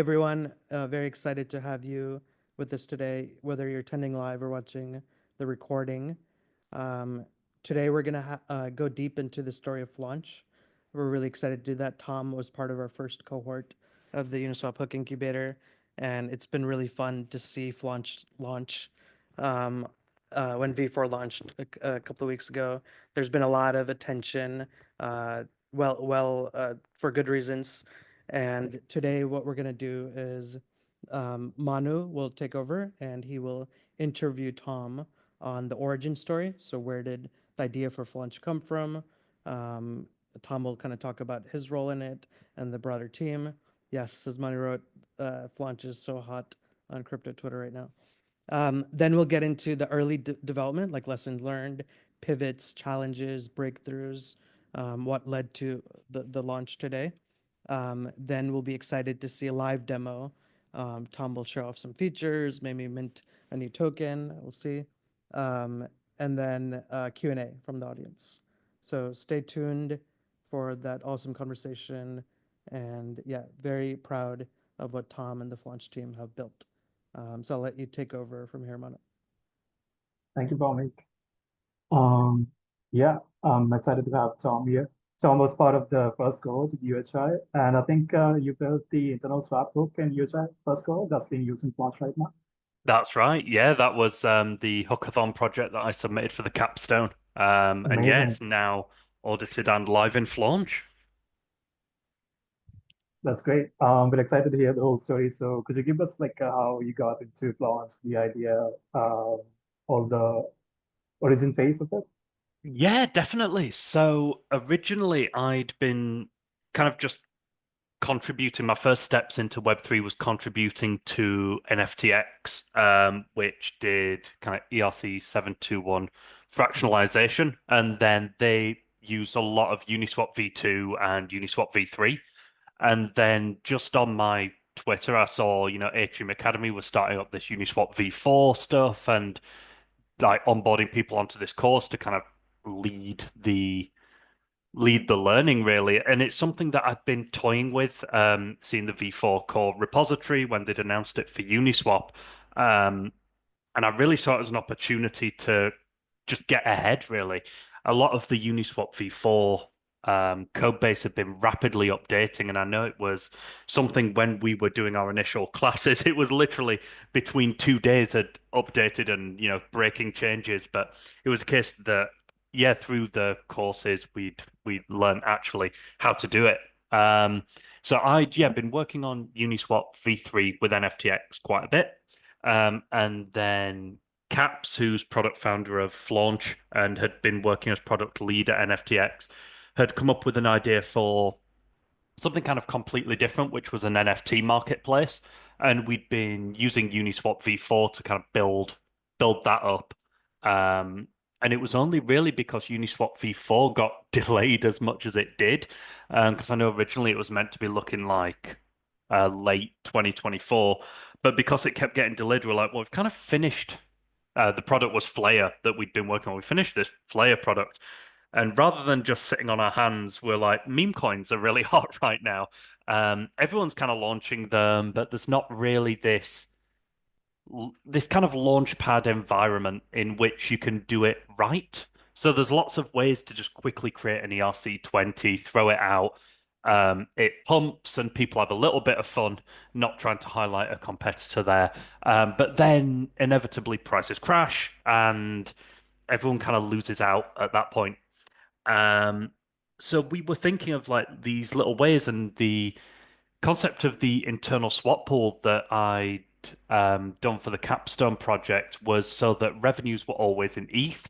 Everyone. Very excited to have you with us today, whether you're attending live or watching the recording. Um, Today, we're going to go deep into the story of Flaunch. We're really excited to do that. Tom was part of our first cohort of the Uniswap Hook Incubator, and it's been really fun to see Flaunch launch. Um, when V4 launched a couple of weeks ago, there's been a lot of attention, for good reasons. And today, what we're going to do is Manu will take over and he will interview Tom on the origin story. So, where did the idea for Flunch come from? Um, Tom will kind of talk about his role in it and the broader team. Yes, as Manu wrote, Flunch is so hot on crypto Twitter right now. Then we'll get into the early development, like lessons learned, pivots, challenges, breakthroughs, what led to the launch today. Then we'll be excited to see a live demo. Tom will show off some features, maybe mint a new token. We'll see. Um, and then Q&A from the audience. So stay tuned for that awesome conversation. And yeah, very proud of what Tom and the Flaunch team have built. So I'll let you take over from here, Manu. Thank you, Bhavik. Um, yeah, I'm excited to have Tom here. Tom was part of the first cohort at UHI, and I think you built the internal swap hook in UHI first cohort that's being used in Flash right now. That's right. Yeah, that was the hookathon project that I submitted for the capstone. And yeah, Amazing. it's now audited and live in Flaunch. That's great. We're excited to hear the whole story. So could you give us like how you got into Flash, the idea, all the origin phase of it? Yeah, definitely. So originally I'd been kind of just contributing. My first steps into Web3 was contributing to NFTX, which did kind of ERC 721 fractionalization. And then they used a lot of Uniswap v2 and Uniswap v3. And then just on my Twitter, I saw, Atrium Academy was starting up this Uniswap v4 stuff and like onboarding people onto this course to kind of lead the lead the learning really. And it's something that I've been toying with, seeing the V4 core repository when they'd announced it for Uniswap. Um, and I really saw it as an opportunity to just get ahead, really. A lot of the Uniswap v4 code base had been rapidly updating, and I know it was something when we were doing our initial classes, it was literally between 2 days had updated and breaking changes. But it was a case that yeah, through the courses we'd learn actually how to do it. So I'd been working on Uniswap v3 with NFTX quite a bit. And then Caps, who's product founder of Flaunch and had been working as product lead at NFTX, had come up with an idea for something kind of completely different, which was an NFT marketplace. And we'd been using Uniswap v4 to kind of build that up. Um, and it was only really because Uniswap v4 got delayed as much as it did, because I know originally it was meant to be looking like late 2024, but because it kept getting delayed, we're like, well, we've kind of finished. The product was Flare that we'd been working on. We finished this Flare product. And rather than just sitting on our hands, we're like, meme coins are really hot right now. Everyone's kind of launching them, but there's not really this kind of launchpad environment in which you can do it right. So there's lots of ways to just quickly create an ERC20, throw it out. It pumps and people have a little bit of fun, not trying to highlight a competitor there. But then inevitably prices crash and everyone kind of loses out at that point. Um, so we were thinking of like these little ways, and the concept of the internal swap pool that I'd done for the Capstone project was so that revenues were always in ETH.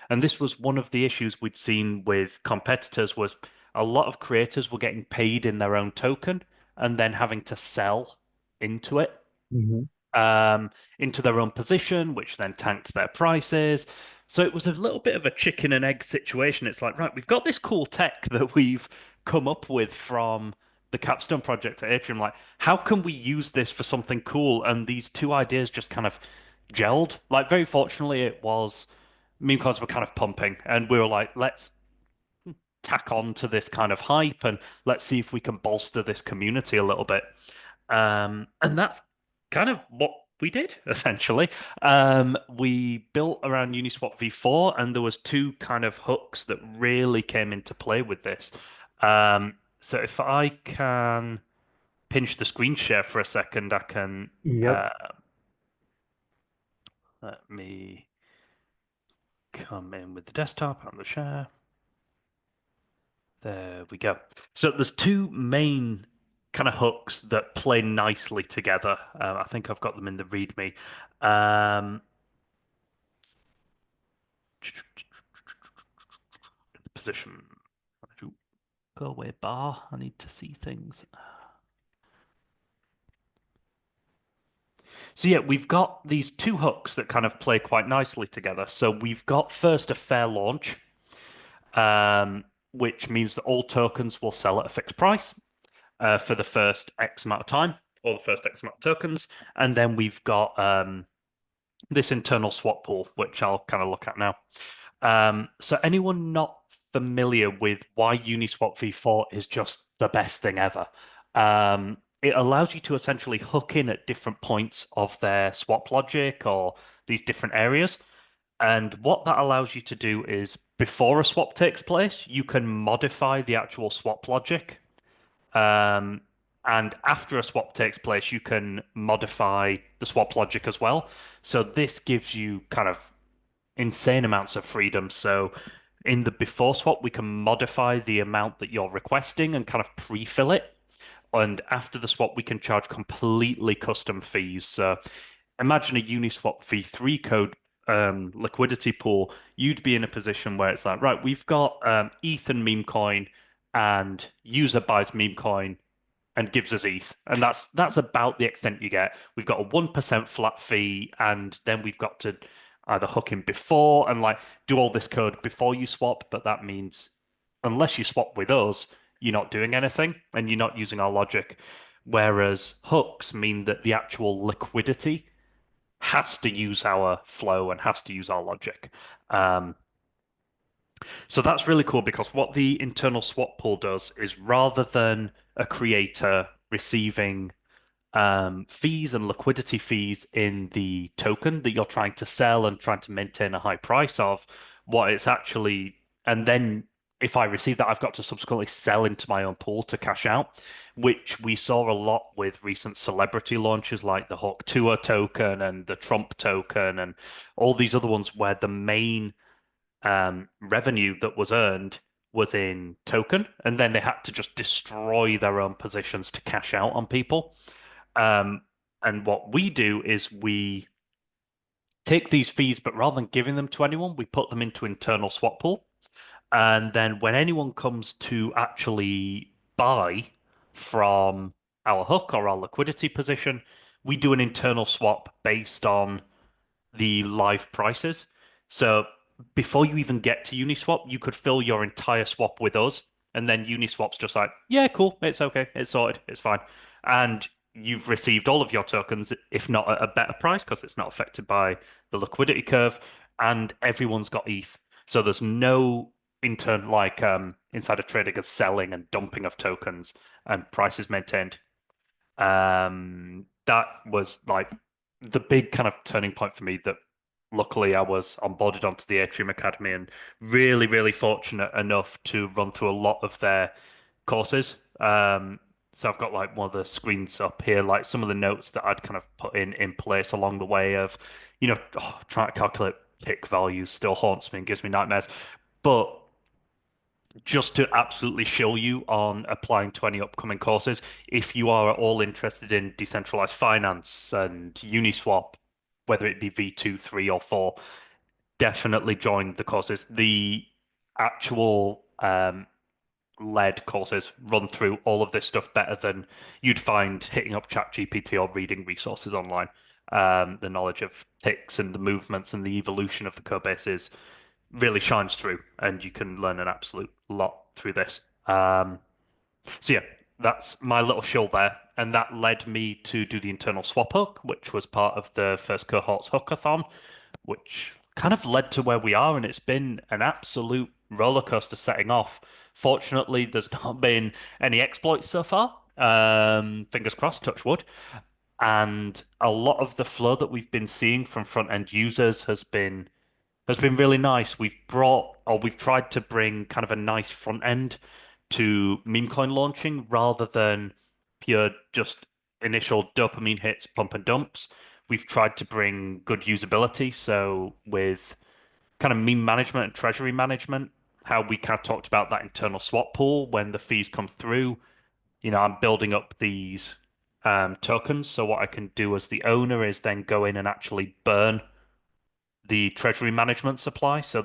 And this was one of the issues we'd seen with competitors was a lot of creators were getting paid in their own token and then having to sell into it, Hmm. um, into their own position, which then tanked their prices. So it was a little bit of a chicken and egg situation. It's like, right, we've got this cool tech that we've come up with from the Capstone project at Atrium. Like, how can we use this for something cool? And these two ideas just kind of gelled. Like, very fortunately, it was meme coins were kind of pumping, and we were like, let's tack on to this kind of hype and let's see if we can bolster this community a little bit. And that's kind of what we did essentially. We built around Uniswap v4, and there was two kind of hooks that really came into play with this. So if I can pinch the screen share for a second, I can Yep. let me come in with the desktop and the share. There we go. So there's two main kind of hooks that play nicely together. I think I've got them in the README. Um, position. Go away, bar. I need to see things. So yeah, we've got these two hooks that kind of play quite nicely together. So we've got first a fair launch, which means that all tokens will sell at a fixed price for the first X amount of time, or the first X amount of tokens. And then we've got this internal swap pool, which I'll kind of look at now. So anyone not familiar with why Uniswap v4 is just the best thing ever, it allows you to essentially hook in at different points of their swap logic or these different areas. And what that allows you to do is before a swap takes place, you can modify the actual swap logic. Um, and after a swap takes place, you can modify the swap logic as well. So this gives you kind of insane amounts of freedom. So in the before swap, we can modify the amount that you're requesting and kind of pre-fill it. And after the swap, we can charge completely custom fees. So imagine a Uniswap v3 code liquidity pool. You'd be in a position where it's like, right, we've got ETH and meme coin, and user buys meme coin and gives us ETH, and that's about the extent you get. We've got a 1% flat fee, and then we've got to either hook in before and like do all this code before you swap, but that means unless you swap with us, you're not doing anything and you're not using our logic. Whereas hooks mean that the actual liquidity has to use our flow and has to use our logic. So that's really cool because what the internal swap pool does is rather than a creator receiving fees and liquidity fees in the token that you're trying to sell and trying to maintain a high price of, what it's actually, and then if I receive that, I've got to subsequently sell into my own pool to cash out, which we saw a lot with recent celebrity launches like the Hawk Tour token and the Trump token and all these other ones where the main revenue that was earned was in token, and then they had to just destroy their own positions to cash out on people. Um, and what we do is we take these fees, but rather than giving them to anyone, we put them into internal swap pool. And then when anyone comes to actually buy from our hook or our liquidity position, we do an internal swap based on the live prices. So before you even get to Uniswap, you could fill your entire swap with us, and then Uniswap's just like, yeah, cool, it's okay, it's sorted, it's fine. And you've received all of your tokens, if not at a better price, because it's not affected by the liquidity curve, and everyone's got ETH. So there's no intern like insider trading and selling and dumping of tokens and prices maintained. That was like the big kind of turning point for me that luckily I was onboarded onto the Atrium Academy and really, really fortunate enough to run through a lot of their courses. So I've got like one of the screens up here, like some of the notes that I'd kind of put in place along the way of, trying to calculate tick values still haunts me and gives me nightmares. But just to absolutely show you on applying to any upcoming courses, if you are at all interested in decentralized finance and Uniswap, whether it be V2, 3, or 4, definitely join the courses. The actual led courses run through all of this stuff better than you'd find hitting up ChatGPT or reading resources online. The knowledge of ticks and the movements and the evolution of the code bases really shines through, and you can learn an absolute lot through this. So yeah, that's my little shill there, and that led me to do the internal swap hook, which was part of the first cohort's hookathon, which kind of led to where we are, and it's been an absolute roller coaster setting off. Fortunately, there's not been any exploits so far, Fingers crossed, touch wood. And a lot of the flow that we've been seeing from front end users has been really nice. We've tried to bring kind of a nice front end to meme coin launching rather than pure just initial dopamine hits, pump and dumps. We've tried to bring good usability. So with kind of meme management and treasury management, how we kind of talked about that internal swap pool when the fees come through. I'm building up these tokens. So what I can do as the owner is then go in and actually burn the treasury management supply. So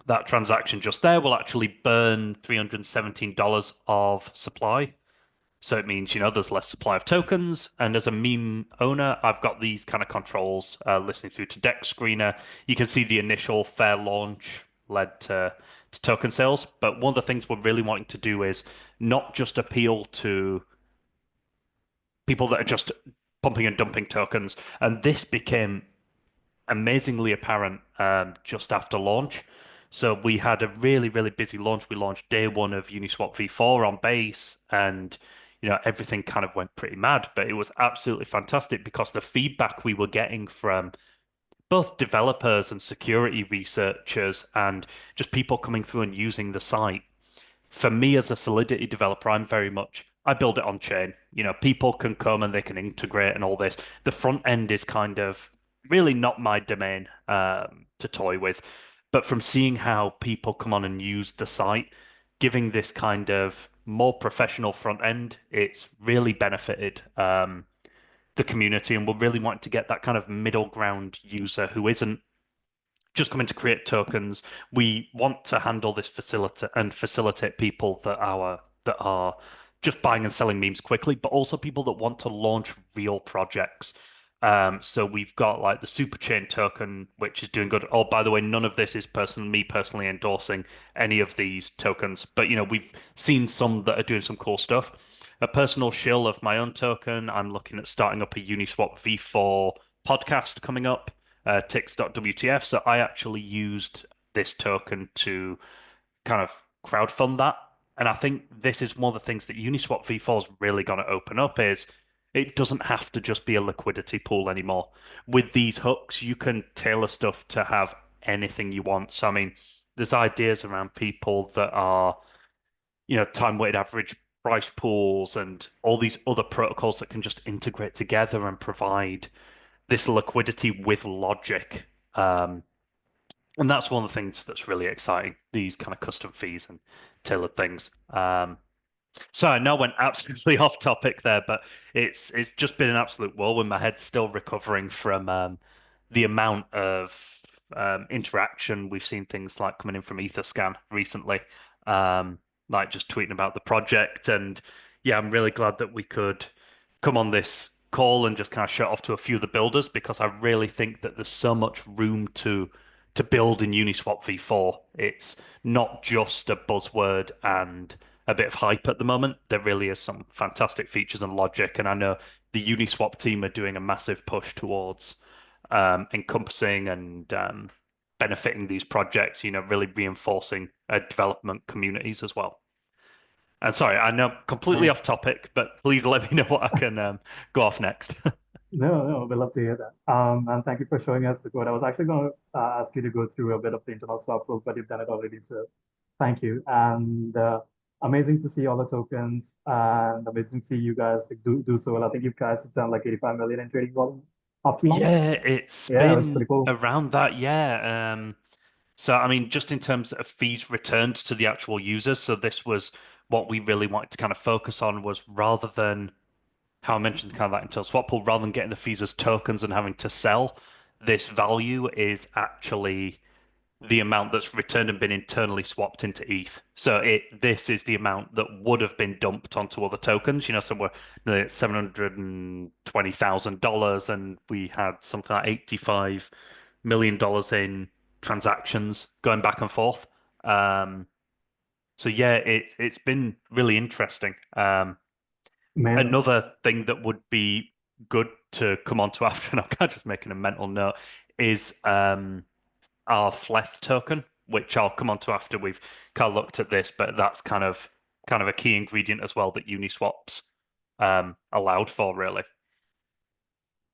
that transaction just there will actually burn $317 of supply. So it means, there's less supply of tokens. And as a meme owner, I've got these kind of controls listening through to Deck Screener. You can see the initial fair launch led to token sales. But one of the things we're really wanting to do is not just appeal to people that are just pumping and dumping tokens. And this became amazingly apparent just after launch. So we had a really, really busy launch. We launched day one of Uniswap v4 on base, and everything kind of went pretty mad. But it was absolutely fantastic because the feedback we were getting from both developers and security researchers, and just people coming through and using the site for me as a Solidity developer, I build it on chain. People can come and they can integrate and all this. The front end is kind of really not my domain to toy with. But from seeing how people come on and use the site, giving this kind of more professional front end, it's really benefited the community. And we're really wanting to get that kind of middle ground user who isn't just coming to create tokens. We want to handle this facilitate people that are just buying and selling memes quickly, but also people that want to launch real projects. So we've got like the Superchain token, which is doing good. Oh, by the way, none of this is me personally endorsing any of these tokens, but we've seen some that are doing some cool stuff. A personal shill of my own token, I'm looking at starting up a Uniswap V4 podcast coming up, tix.wtf. So I actually used this token to kind of crowdfund that. And I think this is one of the things that Uniswap V4 is really going to open up is it doesn't have to just be a liquidity pool anymore. With these hooks, you can tailor stuff to have anything you want. So I mean, there's ideas around people that are, time weighted average price pools and all these other protocols that can just integrate together and provide this liquidity with logic. And that's one of the things that's really exciting, these kind of custom fees and tailored things. So I know I went absolutely off topic there, but it's just been an absolute whirlwind. My head's still recovering from the amount of interaction we've seen. Things like coming in from Etherscan recently, like just tweeting about the project. And yeah, I'm really glad that we could come on this call and just kind of shout off to a few of the builders because I really think that there's so much room to build in Uniswap v4. It's not just a buzzword and a bit of hype at the moment. There really is some fantastic features and logic, and I know the Uniswap team are doing a massive push towards encompassing and benefiting these projects. Really reinforcing development communities as well. And sorry, I know completely Nice. off topic, but please let me know what I can go off next. No, we'd love to hear that. And thank you for showing us the code. I was actually going to ask you to go through a bit of the internal swap proof, but you've done it already, so thank you. And amazing to see all the tokens, and amazing to see you guys do so well. I think you guys have done like 85 million in trading volume up to launch. Yeah, it's Yeah, that's been pretty cool. around that, yeah. So, I mean, just in terms of fees returned to the actual users, so this was what we really wanted to kind of focus on was rather than how I mentioned kind of that internal swap pool, rather than getting the fees as tokens and having to sell, this value is actually the amount that's returned and been internally swapped into ETH. So this is the amount that would have been dumped onto other tokens, somewhere $720,000, and we had something like $85 million in transactions going back and forth. So yeah, it's been really interesting. Amazing. Another thing that would be good to come on to after, and I'm kind of just making a mental note, is our Fleth token, which I'll come on to after we've kind of looked at this, but that's kind of kind of a key ingredient as well that Uniswap's allowed for, really.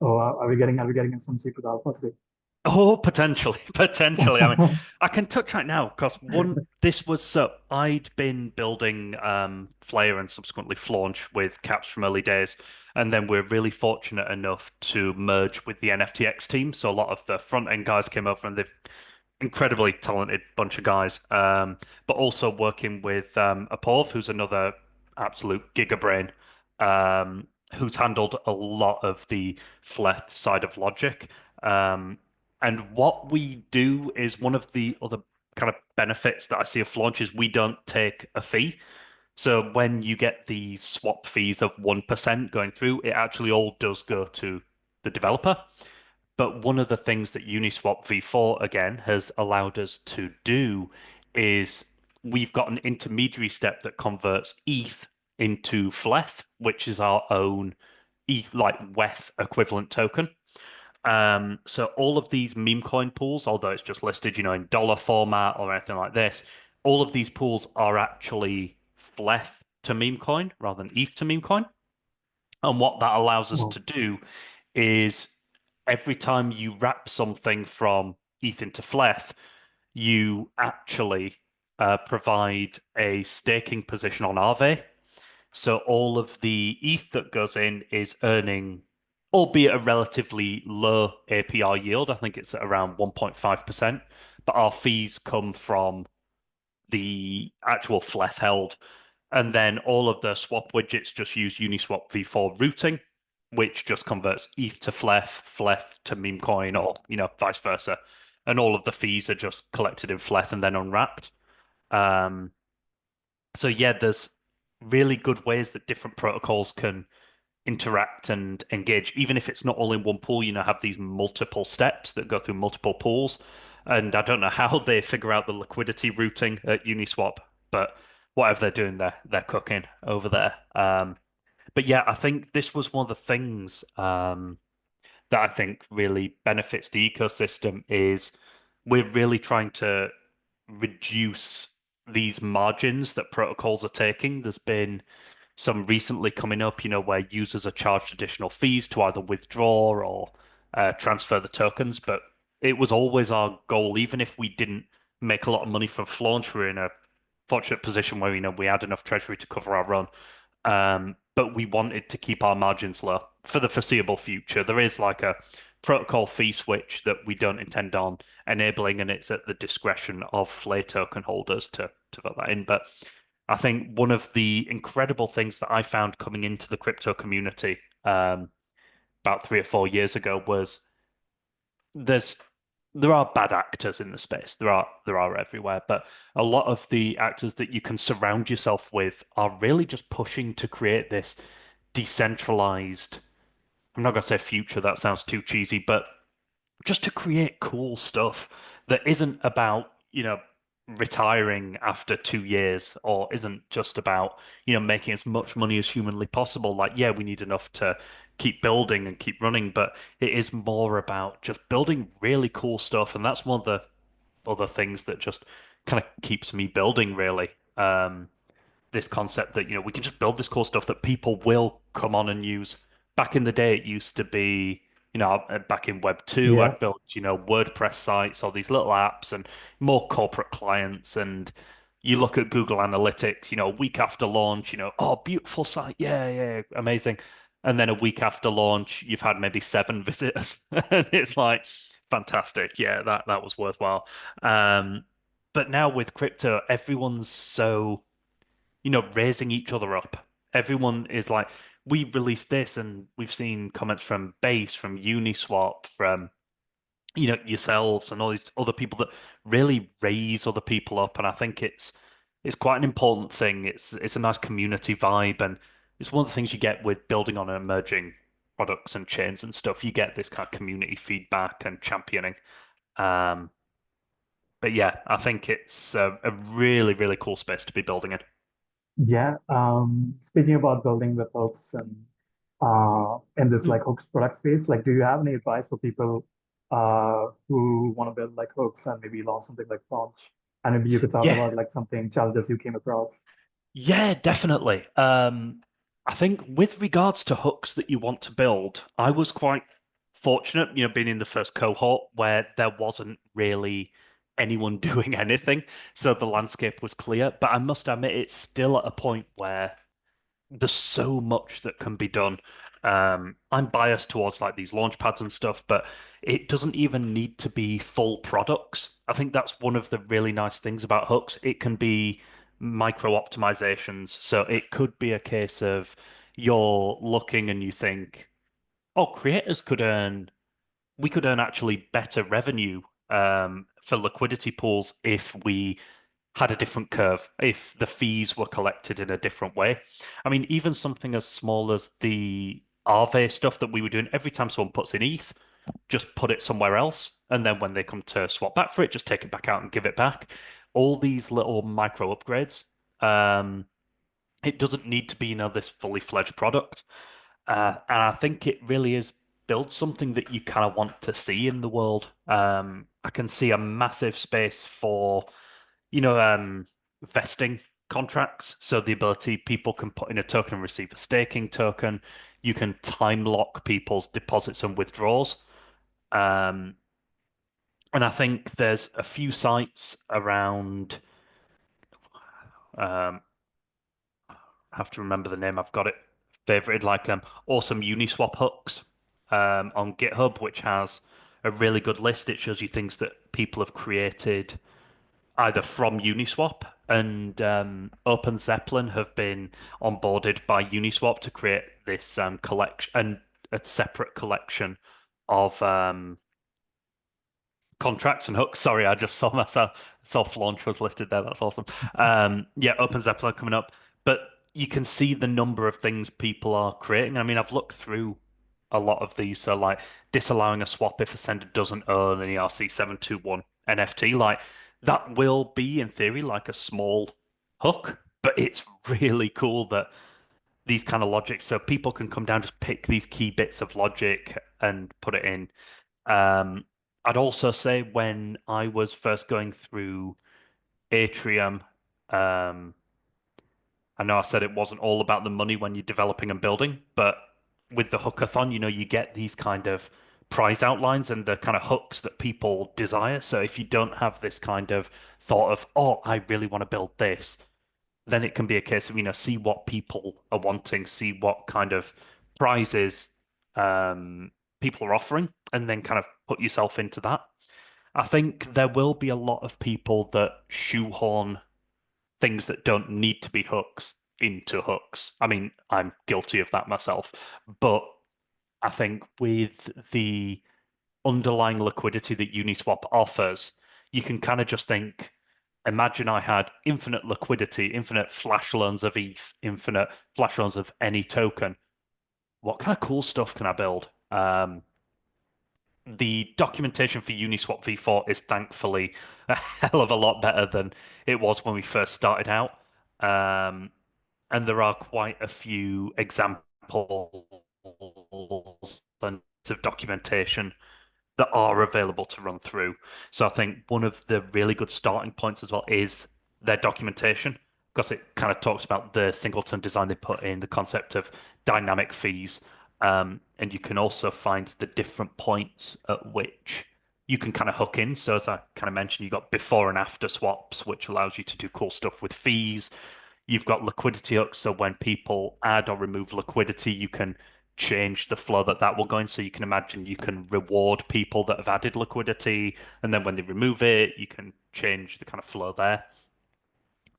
Oh, are we getting in some secret alpha today? Oh, potentially, potentially. I mean, I can touch right now because this was so I'd been building Flare and subsequently Flaunch with Caps from early days, and then we're really fortunate enough to merge with the NFTX team. So a lot of the front end guys came over, and they've incredibly talented bunch of guys. But also working with Aporv, who's another absolute giga brain, who's handled a lot of the Fleth side of logic. Um, and what we do is one of the other kind of benefits that I see of launch is we don't take a fee. So when you get the swap fees of 1% going through, it actually all does go to the developer. But one of the things that Uniswap v4 again has allowed us to do is we've got an intermediary step that converts ETH into Fleth, which is our own ETH like WETH equivalent token. So all of these meme coin pools, although it's just listed, in dollar format or anything like this, all of these pools are actually Fleth to meme coin rather than ETH to meme coin. And what that allows us Oh, to do is every time you wrap something from ETH into Fleth, you actually provide a staking position on Aave. So all of the ETH that goes in is earning, albeit a relatively low APR yield. I think it's at around 1.5%, but our fees come from the actual Fleth held. And then all of the swap widgets just use Uniswap v4 routing, which just converts ETH to Fleth, Fleth to meme coin, or vice versa. And all of the fees are just collected in Fleth and then unwrapped. Um, so yeah, there's really good ways that different protocols can interact and engage, even if it's not all in one pool, have these multiple steps that go through multiple pools. And I don't know how they figure out the liquidity routing at Uniswap, but whatever they're doing, they're cooking over there. But yeah, I think this was one of the things that I think really benefits the ecosystem is we're really trying to reduce these margins that protocols are taking. There's been some recently coming up, where users are charged additional fees to either withdraw or transfer the tokens. But it was always our goal, even if we didn't make a lot of money from Flaunch, we're in a fortunate position where we had enough treasury to cover our run. But we wanted to keep our margins low for the foreseeable future. There is like a protocol fee switch that we don't intend on enabling, and it's at the discretion of Flay token holders to vote that in. But I think one of the incredible things that I found coming into the crypto community about 3 or 4 years ago was there's there are bad actors in the space. There are everywhere, but a lot of the actors that you can surround yourself with are really just pushing to create this decentralized. I'm not gonna say future, that sounds too cheesy, but just to create cool stuff that isn't about, retiring after 2 years or isn't just about, making as much money as humanly possible. Like, yeah, we need enough to keep building and keep running, but it is more about just building really cool stuff. And that's one of the other things that just kind of keeps me building, really. This concept that we can just build this cool stuff that people will come on and use. Back in the day, it used to be back in Web 2, yeah. I'd built WordPress sites, all these little apps, and more corporate clients. And you look at Google Analytics, a week after launch, oh, beautiful site, yeah, yeah, amazing. And then a week after launch, you've had maybe 7 visitors, and it's like fantastic, yeah, that was worthwhile. Um, but now with crypto, everyone's so raising each other up. Everyone is like, we released this, and we've seen comments from Base, from Uniswap, from yourselves, and all these other people that really raise other people up. And I think it's quite an important thing. It's a nice community vibe, and it's one of the things you get with building on emerging products and chains and stuff. You get this kind of community feedback and championing. Um, but yeah, I think it's a really, really cool space to be building in. Yeah. Speaking about building with hooks and in this like hooks product space, like do you have any advice for people who want to build like hooks and maybe launch something like Launch? And maybe you could talk Yeah, about like something challenges you came across. Yeah, definitely. I think with regards to hooks that you want to build, I was quite fortunate, being in the first cohort where there wasn't really anyone doing anything, so the landscape was clear. But I must admit, it's still at a point where there's so much that can be done. I'm biased towards like these launch pads and stuff, but it doesn't even need to be full products. I think that's one of the really nice things about hooks. It can be micro optimizations. So it could be a case of you're looking and you think, oh, creators could earn, we could earn actually better revenue for liquidity pools if we had a different curve, if the fees were collected in a different way. I mean, even something as small as the Aave stuff that we were doing, every time someone puts in ETH, just put it somewhere else. And then when they come to swap back for it, just take it back out and give it back. All these little micro upgrades. It doesn't need to be, this fully fledged product. And I think it really is build something that you kind of want to see in the world. I can see a massive space for you know, vesting contracts. So the ability people can put in a token and receive a staking token. You can time lock people's deposits and withdrawals. Um, and I think there's a few sites around. Um, I have to remember the name. I've got it favorited, like awesome Uniswap hooks on GitHub, which has a really good list. It shows you things that people have created either from Uniswap and Open Zeppelin have been onboarded by Uniswap to create this collection and a separate collection of contracts and hooks. Sorry, I just saw myself saw Flaunch was listed there. That's awesome. Yeah, Open Zeppelin coming up, but you can see the number of things people are creating. I mean, I've looked through a lot of these. So like disallowing a swap if a sender doesn't own an ERC-721 NFT, like that will be in theory like a small hook, but it's really cool that these kind of logic, so people can come down, just pick these key bits of logic and put it in. Um, I'd also say when I was first going through Atrium, um, I know I said it wasn't all about the money when you're developing and building, but with the hookathon, you get these kind of prize outlines and the kind of hooks that people desire. So if you don't have this kind of thought of, oh, I really want to build this, then it can be a case of, see what people are wanting, see what kind of prizes people are offering, and then kind of put yourself into that. I think there will be a lot of people that shoehorn things that don't need to be hooks into hooks. I mean, I'm guilty of that myself, but I think with the underlying liquidity that Uniswap offers, you can kind of just think, imagine I had infinite liquidity, infinite flash loans of ETH, infinite flash loans of any token. What kind of cool stuff can I build? The documentation for Uniswap v4 is thankfully a hell of a lot better than it was when we first started out. Um, and there are quite a few examples and of documentation that are available to run through. So I think one of the really good starting points as well is their documentation, because it kind of talks about the singleton design they put in, the concept of dynamic fees. And you can also find the different points at which you can kind of hook in. So as I kind of mentioned, you've got before and after swaps, which allows you to do cool stuff with fees. You've got liquidity hooks, so when people add or remove liquidity, you can change the flow that will go in. So you can imagine you can reward people that have added liquidity, and then when they remove it, you can change the kind of flow there.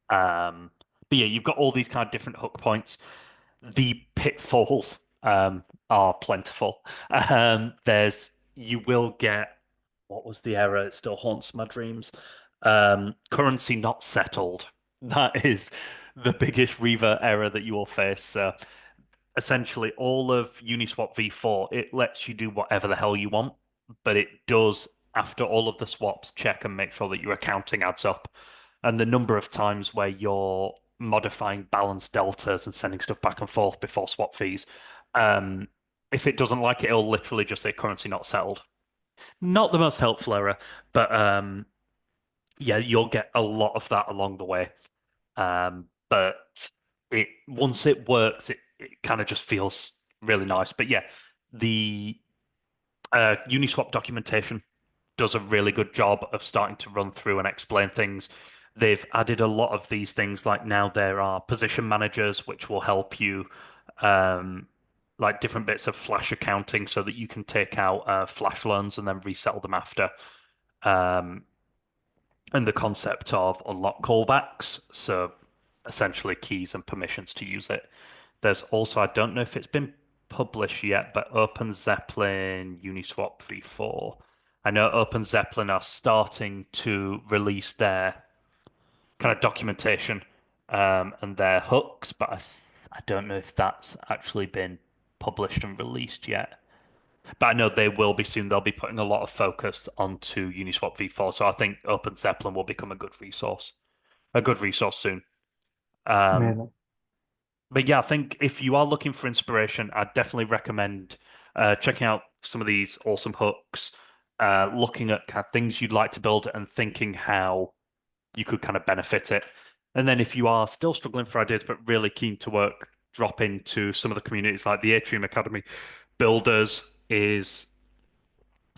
But yeah, you've got all these kind of different hook points. The pitfalls are plentiful. You will get, what was the error? It still haunts my dreams. Currency not settled. That is the biggest Reaver error that you will face. So essentially, all of Uniswap v4, it lets you do whatever the hell you want, but it does, after all of the swaps, check and make sure that your accounting adds up. And the number of times where you're modifying balance deltas and sending stuff back and forth before swap fees, um, if it doesn't like it, it'll literally just say currency not settled. Not the most helpful error, but yeah, you'll get a lot of that along the way. But but it once it works, it kind of just feels really nice. But yeah, the Uniswap documentation does a really good job of starting to run through and explain things. They've added a lot of these things, like now there are position managers, which will help you, um, like different bits of flash accounting so that you can take out flash loans and then resettle them after. Um, and the concept of unlock callbacks, so essentially keys and permissions to use it. There's also, I don't know if it's been published yet, but Open Zeppelin Uniswap v4. I know Open Zeppelin are starting to release their kind of documentation and their hooks, but I don't know if that's actually been published and released yet. But I know they will be soon. They'll be putting a lot of focus onto Uniswap v4, so I think Open Zeppelin will become a good resource soon. Um, Amazing. but yeah, I think if you are looking for inspiration, I'd definitely recommend checking out some of these awesome hooks, looking at kind of things you'd like to build and thinking how you could kind of benefit it. And then if you are still struggling for ideas but really keen to work, drop into some of the communities like the Atrium Academy Builders is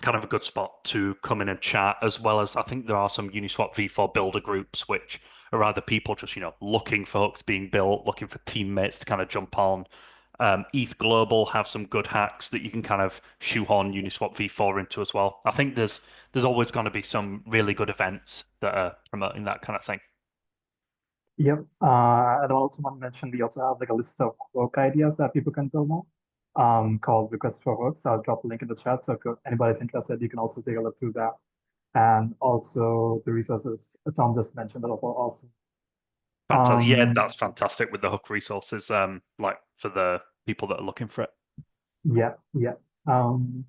kind of a good spot to come in and chat, as well as I think there are some Uniswap v4 builder groups, which are either people just, looking for hooks being built, looking for teammates to kind of jump on. ETH Global have some good hacks that you can kind of shoehorn Uniswap v4 into as well. I think there's always going to be some really good events that are promoting that kind of thing. Yep. And I also want to mention we also have like a list of work ideas that people can build now, called Request for Works. I'll drop a link in the chat. So if anybody's interested, you can also take a look through that. And also the resources Tom just mentioned that are also awesome. Fantastic. Yeah, Um, that's fantastic with the hook resources, like for the people that are looking for it. yeah, yeah. Um,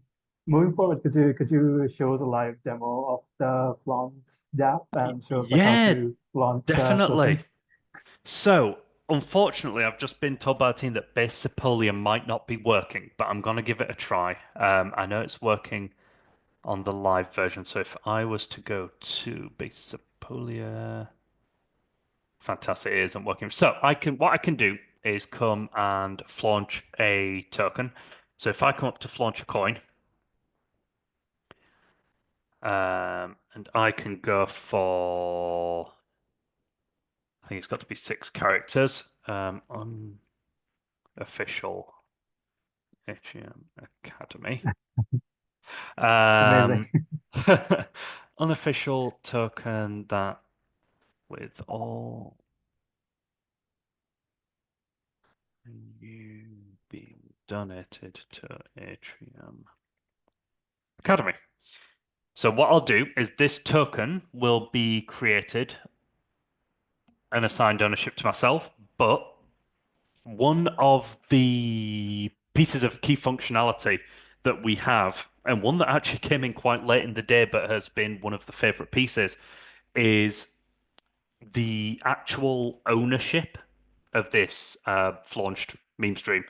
Moving forward, could you show us a live demo of the Flaunch app and show us like how Yeah, to launch definitely. tokens? So, unfortunately, I've just been told by a team that base Sepolia might not be working, but I'm gonna give it a try. I know it's working on the live version, so if I was to go to base Sepolia, fantastic, it isn't working. So what I can do is come and launch a token. So if I come up to launch a coin, and I can go for, I think it's got to be 6 characters. Unofficial Atrium Academy. Amazing. Um, unofficial token that with all you being donated to Atrium Academy. So what I'll do is this token will be created and assigned ownership to myself, but one of the pieces of key functionality that we have, and one that actually came in quite late in the day but has been one of the favorite pieces, is the actual ownership of this launched meme stream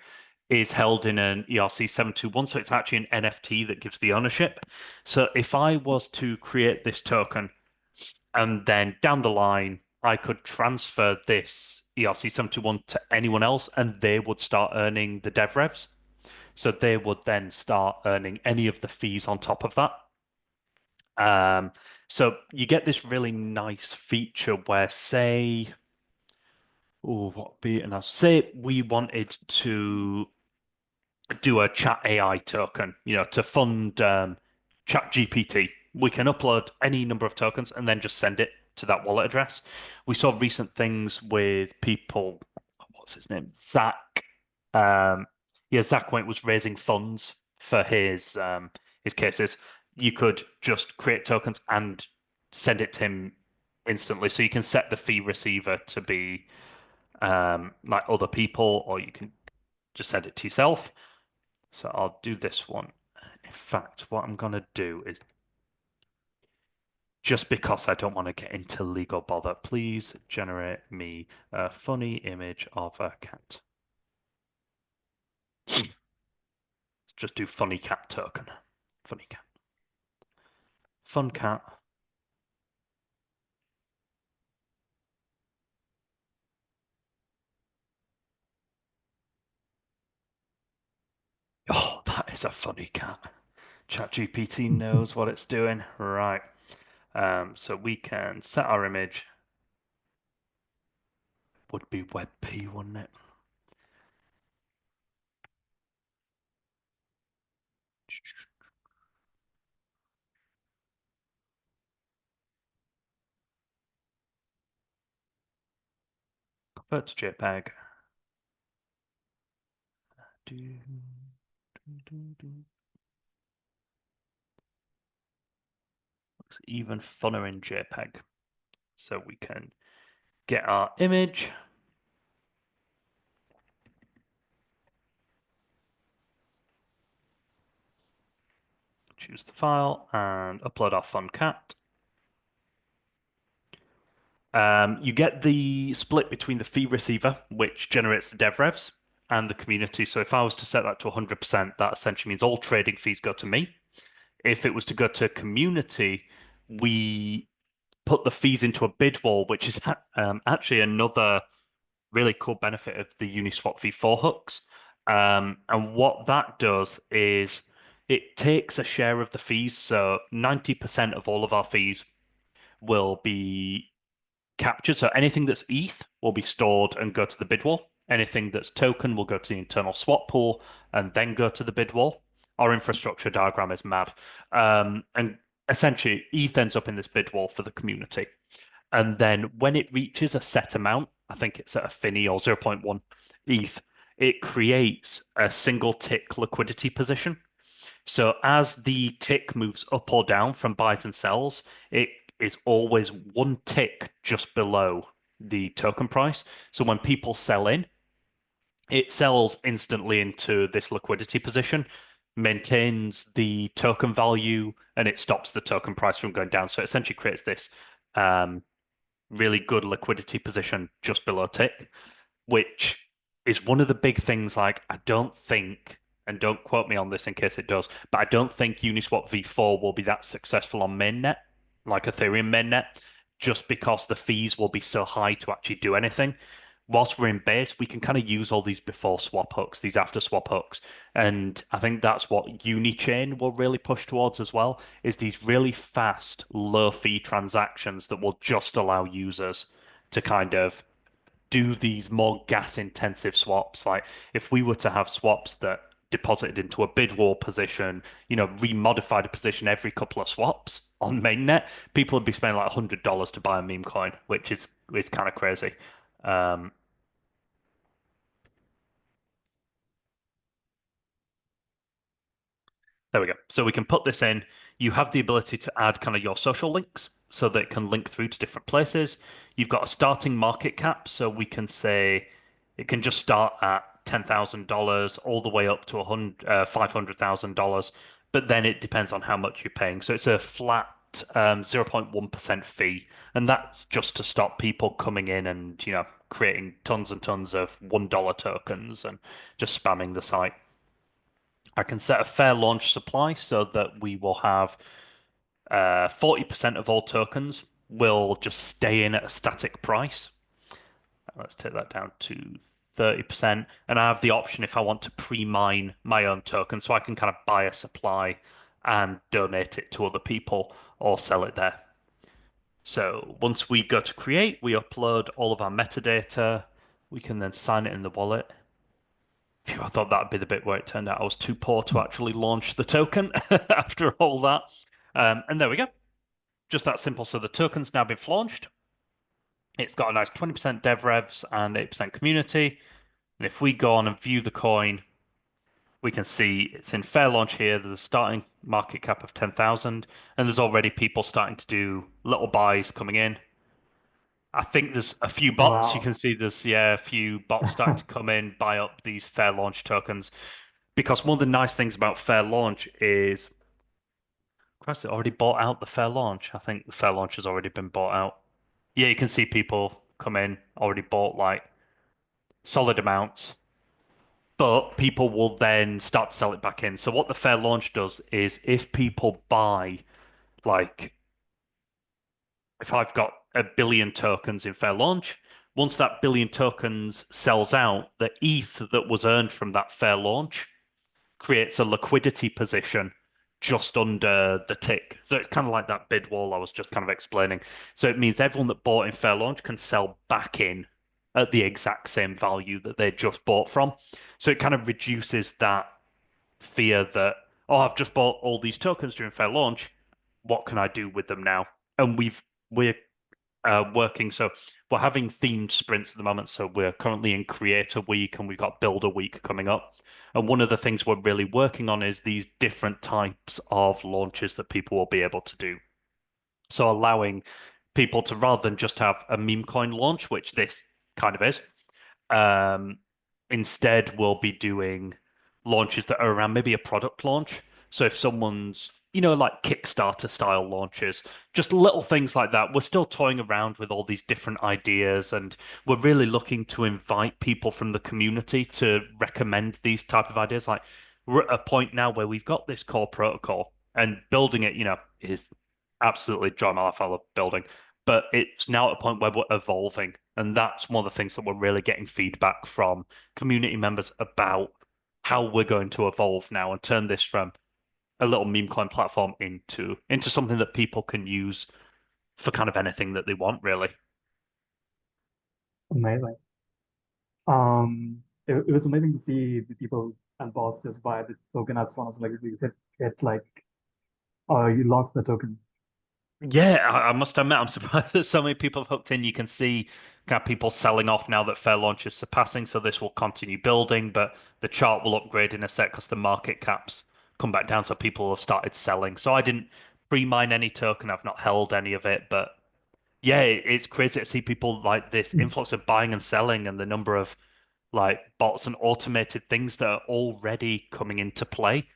is held in an ERC 721, so it's actually an NFT that gives the ownership. So if I was to create this token and then down the line I could transfer this ERC 721 to anyone else and they would start earning the dev revs. So they would then start earning any of the fees on top of that. Um, so you get this really nice feature where, say, oh, what be it? And I say we wanted to do a chat AI token, to fund chat GPT. We can upload any number of tokens and then just send it to that wallet address. We saw recent things with people, what's his name? Zach. Um, yeah, Zach Went was raising funds for his cases. You could just create tokens and send it to him instantly. So you can set the fee receiver to be like other people, or you can just send it to yourself. So I'll do this one. In fact, what I'm gonna do is, just because I don't want to get into legal bother, please generate me a funny image of a cat. Just do funny cat token. Funny cat. Fun cat. It's a funny cat. ChatGPT knows what it's doing. Right. So we can set our image. Would be WebP, wouldn't it? Convert to JPEG. Looks even funner in JPEG. So we can get our image. Choose the file and upload our fun cat. You get the split between the fee receiver, which generates the dev revs, and the community. So if I was to set that to 100%, that essentially means all trading fees go to me. If it was to go to community, we put the fees into a bid wall, which is actually another really cool benefit of the Uniswap v4 hooks. And what that does is it takes a share of the fees. So 90% of all of our fees will be captured. So anything that's ETH will be stored and go to the bid wall. Anything that's token will go to the internal swap pool and then go to the bid wall. Our infrastructure diagram is mad. And essentially, ETH ends up in this bid wall for the community. And then when it reaches a set amount, I think it's at a Finney or 0.1 ETH, it creates a single tick liquidity position. So as the tick moves up or down from buys and sells, it is always one tick just below the token price. So when people sell in, it sells instantly into this liquidity position, maintains the token value, and it stops the token price from going down. So it essentially creates this really good liquidity position just below tick, which is one of the big things. Like, I don't think, and don't quote me on this in case it does, but I don't think Uniswap v4 will be that successful on mainnet, like Ethereum mainnet, just because the fees will be so high to actually do anything. Whilst we're in base, we can kind of use all these before swap hooks, these after swap hooks. And I think that's what Unichain will really push towards as well, is these really fast, low fee transactions that will just allow users to kind of do these more gas intensive swaps. Like if we were to have swaps that deposited into a bid war position, remodified a position every couple of swaps on mainnet, people would be spending like $100 to buy a meme coin, which is kind of crazy. Um, There we go. So we can put this in. You have the ability to add kind of your social links so that it can link through to different places. You've got a starting market cap, so we can say it can just start at $10,000 all the way up to $500,000, but then it depends on how much you're paying. So it's a flat 0.1% fee, and that's just to stop people coming in and creating tons and tons of $1 tokens and just spamming the site. I can set a fair launch supply so that we will have 40% of all tokens will just stay in at a static price. Let's take that down to 30%. And I have the option if I want to pre-mine my own token, so I can kind of buy a supply and donate it to other people or sell it there. So once we go to create, we upload all of our metadata. We can then sign it in the wallet. Phew, I thought that'd be the bit where it turned out I was too poor to actually launch the token after all that. And there we go. Just that simple. So the token's now been launched. It's got a nice 20% dev revs and 8% community. And if we go on and view the coin, we can see it's in fair launch here. There's a starting market cap of 10,000, and there's already people starting to do little buys coming in. I think there's a few bots. You Wow. can see there's a few bots starting to come in, buy up these fair launch tokens. Because one of the nice things about fair launch is, Christ, it already bought out the fair launch. I think the fair launch has already been bought out. Yeah, you can see people come in, already bought like solid amounts, but people will then start to sell it back in. So what the fair launch does is if people buy, like, if I've got a billion tokens in fair launch, once that billion tokens sells out, the ETH that was earned from that fair launch creates a liquidity position just under the tick. So it's kind of like that bid wall I was just kind of explaining. So it means everyone that bought in fair launch can sell back in at the exact same value that they just bought from. So it kind of reduces that fear that, oh, I've just bought all these tokens during fair launch. What can I do with them now? And we're working. So we're having themed sprints at the moment. So we're currently in Creator Week and we've got Builder Week coming up. And one of the things we're really working on is these different types of launches that people will be able to do. So allowing people to, rather than just have a meme coin launch, which this kind of is, um, instead, we'll be doing launches that are around maybe a product launch. So if someone's, like Kickstarter style launches, just little things like that. We're still toying around with all these different ideas, and we're really looking to invite people from the community to recommend these type of ideas. Like we're at a point now where we've got this core protocol, and building it, is absolutely joy my life. I love building, but it's now at a point where we're evolving. And that's one of the things that we're really getting feedback from community members about how we're going to evolve now and turn this from a little meme coin platform into something that people can use for kind of anything that they want, really. Amazing. It was amazing to see the people and boss just buy the token as soon as like you hit like you launched the token. Yeah, I must admit, I'm surprised that so many people have hooked in. You can see kind of people selling off now that fair launch is surpassing, so this will continue building, but the chart will upgrade in a sec because the market caps come back down, so people have started selling. So I didn't pre-mine any token, I've not held any of it, but yeah, it's crazy to see people like this influx of buying and selling and the number of like bots and automated things that are already coming into play.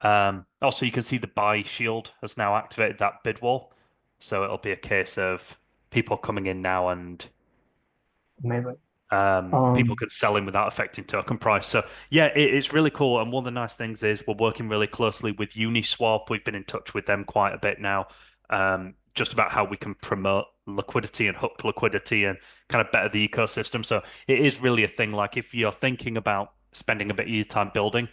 Also, you can see the buy shield has now activated that bid wall. So it'll be a case of people coming in now and Amazing. people Um, can sell in without affecting token price. So yeah, it's really cool. And one of the nice things is we're working really closely with Uniswap. We've been in touch with them quite a bit now, just about how we can promote liquidity and hook liquidity and kind of better the ecosystem. So it is really a thing. Like if you're thinking about spending a bit of your time building,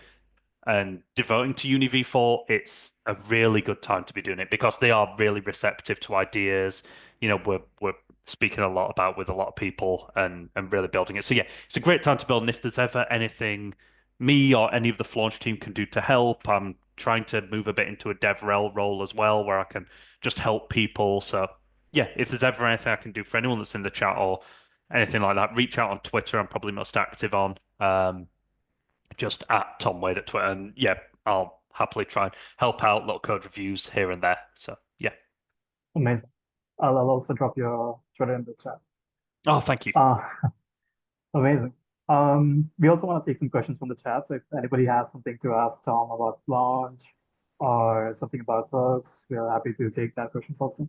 and devoting to Uni V4, it's a really good time to be doing it because they are really receptive to ideas. We're speaking a lot about with a lot of people and really building it. So yeah, it's a great time to build. And if there's ever anything me or any of the Flaunch team can do to help, I'm trying to move a bit into a DevRel role as well, where I can just help people. So yeah, if there's ever anything I can do for anyone that's in the chat or anything like that, reach out on Twitter. I'm probably most active on. Just at Tom Wade at Twitter. And yeah, I'll happily try and help out little code reviews here and there. So yeah. Amazing. I'll also drop your Twitter in the chat. Oh, thank you. Uh, Amazing. We also want to take some questions from the chat. So if anybody has something to ask Tom about launch or something about books, we are happy to take that questions also.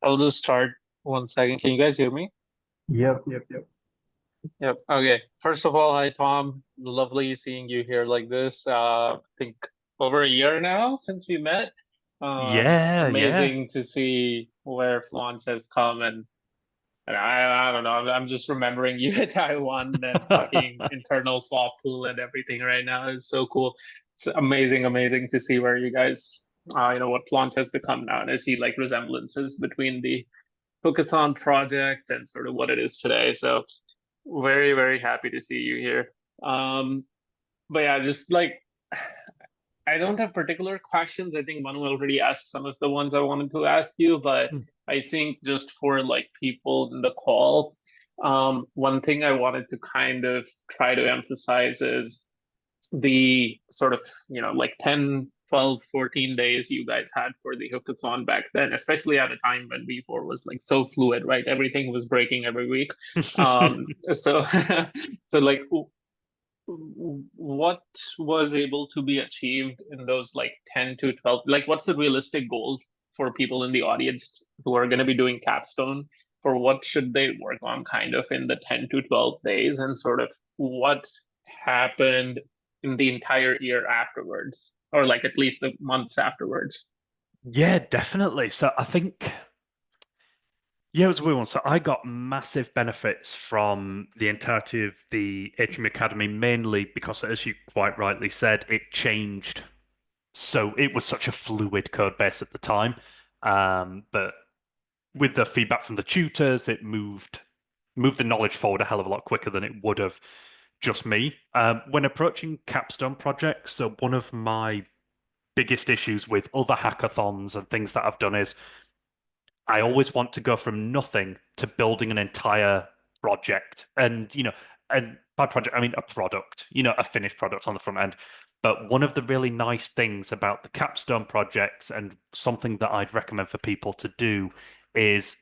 I'll just start 1 second. Can you guys hear me? Yep. Yep. Okay. First of all, hi Tom. Lovely seeing you here like this. I think over a year now since we met. Yeah, yeah. Amazing to see where Flaunch has come, and I don't know. I'm just remembering you at Taiwan and talking internal swap pool and everything right now. It's so cool. It's amazing to see where you guys, what Flaunch has become now, and I see like resemblances between the Hookathon project and sort of what it is today. So very happy to see you here. But yeah, just like I don't have particular questions. I think Manu already asked some of the ones I wanted to ask you, but I think just for like people in the call, one thing I wanted to kind of try to emphasize is the sort of, like 10, 12, 14 days you guys had for the hookathon back then, especially at a time when V4 was like so fluid, right? Everything was breaking every week. So, so like what was able to be achieved in those like 10 to 12, like what's the realistic goal for people in the audience who are going to be doing capstone, for what should they work on kind of in the 10 to 12 days, and sort of what happened in the entire year afterwards, or like at least the months afterwards? Yeah, definitely. So I think Yeah, it was a weird one. So I got massive benefits from the entirety of the Atrium Academy, mainly because, as you quite rightly said, it changed. So it was such a fluid code base at the time. But with the feedback from the tutors, it moved the knowledge forward a hell of a lot quicker than it would have just me. When approaching capstone projects, so one of my biggest issues with other hackathons and things that I've done is I always want to go from nothing to building an entire project. And by project, I mean a product, a finished product on the front end. But one of the really nice things about the capstone projects and something that I'd recommend for people to do is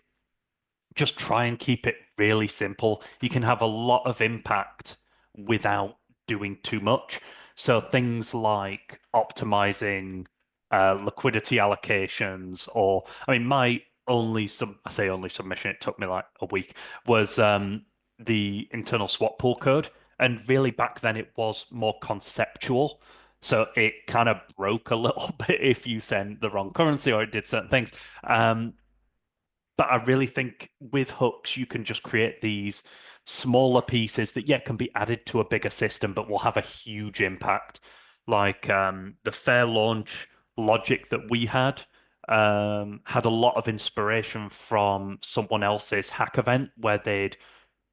just try and keep it really simple. You can have a lot of impact without doing too much. So things like optimizing liquidity allocations, or I mean, my only sub I say only submission, it took me like a week, was the internal swap pool code. And really back then it was more conceptual. So it kind of broke a little bit if you sent the wrong currency or it did certain things. But I really think with hooks, you can just create these smaller pieces that, yeah, can be added to a bigger system, but will have a huge impact. Like the fair launch logic that we had a lot of inspiration from someone else's hack event where they'd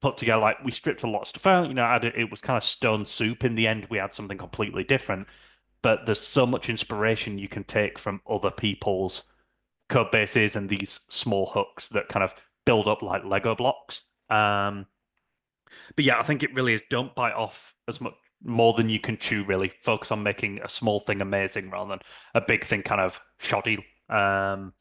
put together, like, we stripped a lot of stuff out, it was kind of stone soup. In the end, we had something completely different. But there's so much inspiration you can take from other people's code bases and these small hooks that kind of build up like Lego blocks. But yeah, I think it really is don't bite off as much more than you can chew, really. Focus on making a small thing amazing rather than a big thing kind of shoddy. And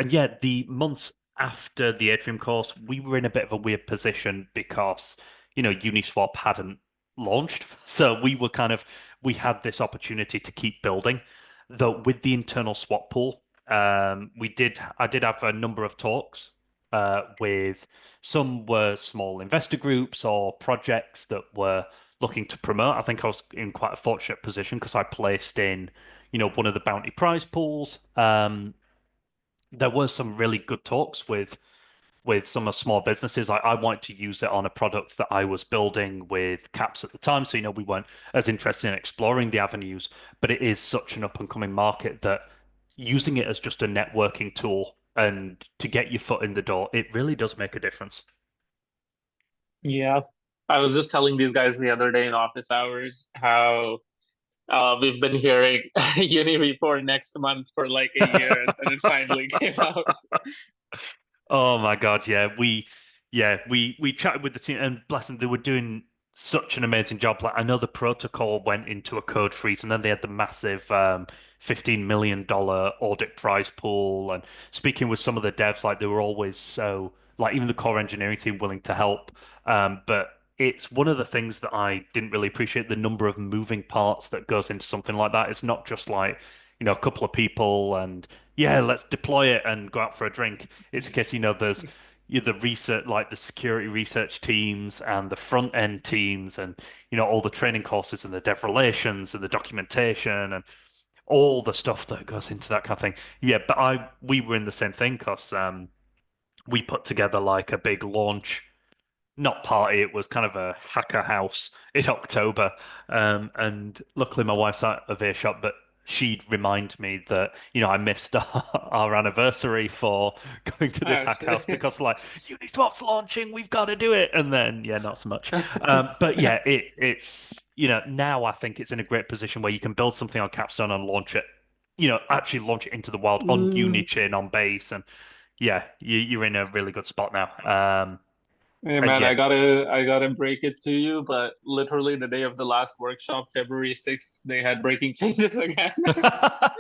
yeah, the months after the Atrium course, we were in a bit of a weird position because, Uniswap hadn't launched. So we had this opportunity to keep building. Though with the internal swap pool, I did have a number of talks with some were small investor groups or projects that were looking to promote. I think I was in quite a fortunate position because I placed in, one of the bounty prize pools. There were some really good talks with some of small businesses. I wanted to use it on a product that I was building with Caps at the time. So, we weren't as interested in exploring the avenues, but it is such an up and coming market that using it as just a networking tool and to get your foot in the door, it really does make a difference. Yeah. I was just telling these guys the other day in office hours how we've been hearing Uni for next month for like a year, and then it finally came out. Oh my God, we chatted with the team and bless them, they were doing such an amazing job. Like I know the protocol went into a code freeze and then they had the massive $15 million audit prize pool. And speaking with some of the devs, like they were always so like even the core engineering team willing to help. But it's one of the things that I didn't really appreciate the number of moving parts that goes into something like that. It's not just like, a couple of people and yeah, let's deploy it and go out for a drink. It's a case, there's the research, like the security research teams and the front end teams, and all the training courses and the dev relations and the documentation and all the stuff that goes into that kind of thing. Yeah, but we were in the same thing because we put together like a big launch not party, it was kind of a hacker house in October. And luckily my wife's out of earshot, but she'd remind me that, I missed our anniversary for going to this hack house Actually. because like Uniswap's launching, we've got to do it. And then yeah, not so much. But yeah, it's now I think it's in a great position where you can build something on Capstone and launch it, actually launch it into the wild on Unichain on base. And yeah, you're in a really good spot now. Hey And man, yeah. I gotta break it to you, but literally the day of the last workshop, February 6th, they had breaking changes again. I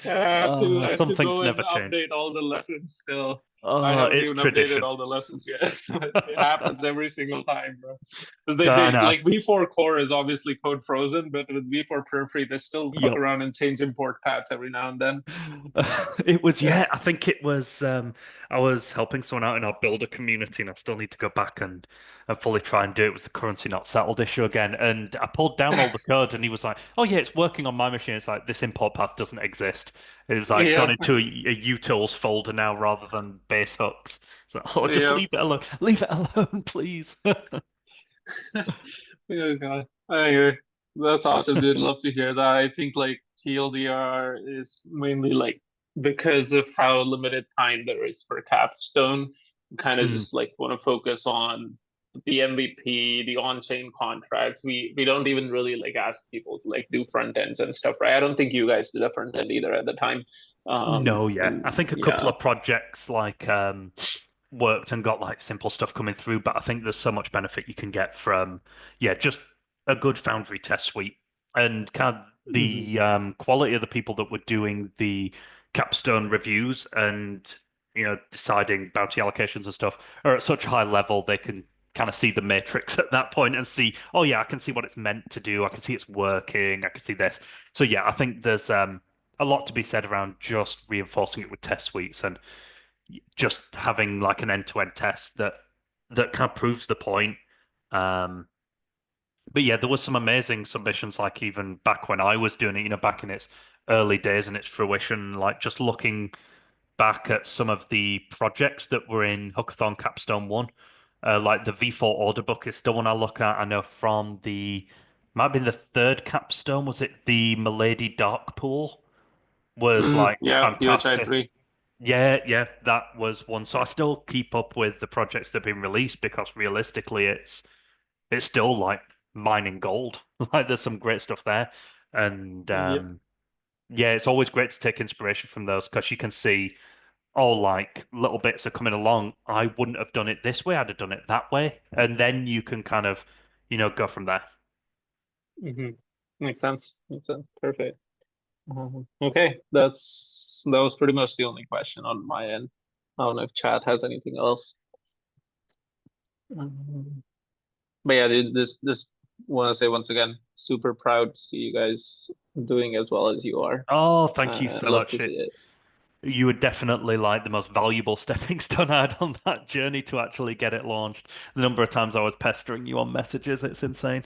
have Some to things go and never change. update all the lessons still. I Oh, haven't it's even updated tradition. all the lessons yet. But it happens every single time, bro. Because I they know. like V4 core is obviously code frozen, but with V4 Periphery, they still fuck Yup. around and change import paths every now and then. It was, yeah, I think it was I was helping someone out in our builder community and I still need to go back and fully try and do it with the currency not settled issue again. And I pulled down all the code and he was like, oh yeah, it's working on my machine. It's like this import path doesn't exist. It was like gone Yeah. into a utils folder now rather than base hooks. So, oh, just Yeah. leave it alone. Leave it alone, please. Oh God. Anyway, that's awesome, dude. Love to hear that. I think like TLDR is mainly like because of how limited time there is for Capstone, kind of Mm, just like want to focus on the MVP, the on-chain contracts. We don't even really like ask people to like do front ends and stuff, right? I don't think you guys did a front end either at the time. no, yeah. And I think a couple yeah. of projects like worked and got like simple stuff coming through, but I think there's so much benefit you can get from just a good Foundry test suite and kind of Mhm. the quality of the people that were doing the capstone reviews and deciding bounty allocations and stuff are at such a high level they can kind of see the matrix at that point and see, oh yeah, I can see what it's meant to do. I can see it's working. I can see this. So yeah, I think there's a lot to be said around just reinforcing it with test suites and just having like an end-to-end test that kind of proves the point. Um, but yeah, there was some amazing submissions, like even back when I was doing it, back in its early days and its fruition, like just looking back at some of the projects that were in Hookathon Capstone 1. Like the V4 order book is still one I look at. I know from might have been the third capstone, was it the Milady Dark Pool? Was like Yeah, UHI fantastic. 3. Yeah, that was one. So I still keep up with the projects that have been released because realistically, it's still like mining gold. Like there's some great stuff there, and Yep. yeah, it's always great to take inspiration from those because you can see, oh, like little bits are coming along. I wouldn't have done it this way. I'd have done it that way, and then you can kind of, go from there. Hmm. Makes sense. Makes sense. Perfect. Okay, that was pretty much the only question on my end. I don't know if Chad has anything else. Um, but yeah, dude, just want to say once again, super proud to see you guys doing as well as you are. Oh, thank you And so love much. to see it. You were definitely like the most valuable stepping stone I had on that journey to actually get it launched. The number of times I was pestering you on messages, it's insane.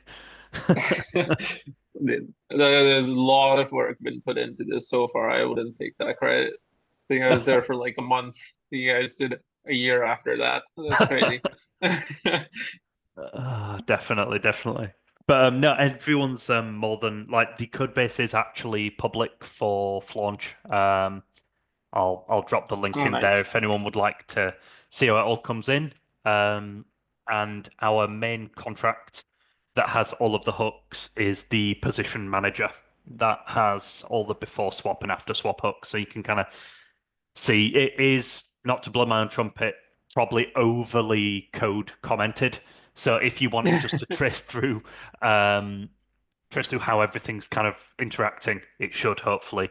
There's a lot of work been put into this so far. I wouldn't take that credit. I think I was there for like a month. You guys did a year after that. That's crazy. Definitely. But no, everyone's more than like the code base is actually public for Flaunch. I'll drop the link Oh, in there nice. if anyone would like to see how it all comes in. Um, and our main contract that has all of the hooks is the position manager that has all the before swap and after swap hooks. So you can kind of see it is, not to blow my own trumpet, probably overly code commented. So if you wanted just to um, trace through how everything's kind of interacting, it should hopefully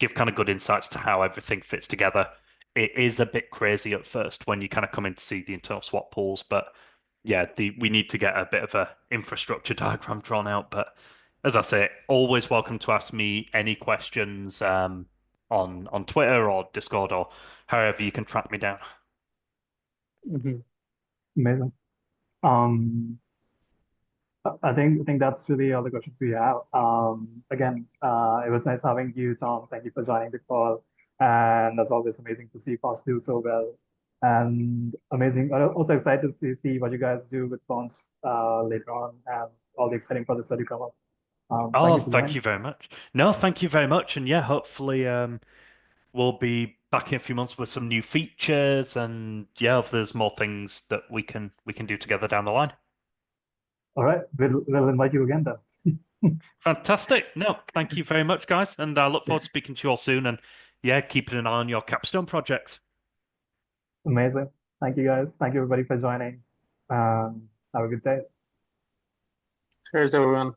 give kind of good insights to how everything fits together. It is a bit crazy at first when you kind of come in to see the internal swap pools, but yeah, we need to get a bit of a infrastructure diagram drawn out. But as I say, always welcome to ask me any questions on Twitter or Discord or however you can track me down. Mhm. Amazing. Um, I think that's really all the questions we have. Again, it was nice having you, Tom. Thank you for joining the call. And as always, amazing to see Foss do so well. And amazing. I'm also excited to see what you guys do with Fonts later on and all the exciting projects that you come up. Thank Oh, you for thank joining. you very much. No, thank you very much. And yeah, hopefully we'll be back in a few months with some new features and yeah, if there's more things that we can do together down the line. All right, we'll invite you again then. Fantastic. No, thank you very much, guys, and I look forward to speaking to you all soon. And yeah, keeping an eye on your capstone project. Amazing. Thank you guys. Thank you everybody for joining. Have a good day. Cheers, everyone.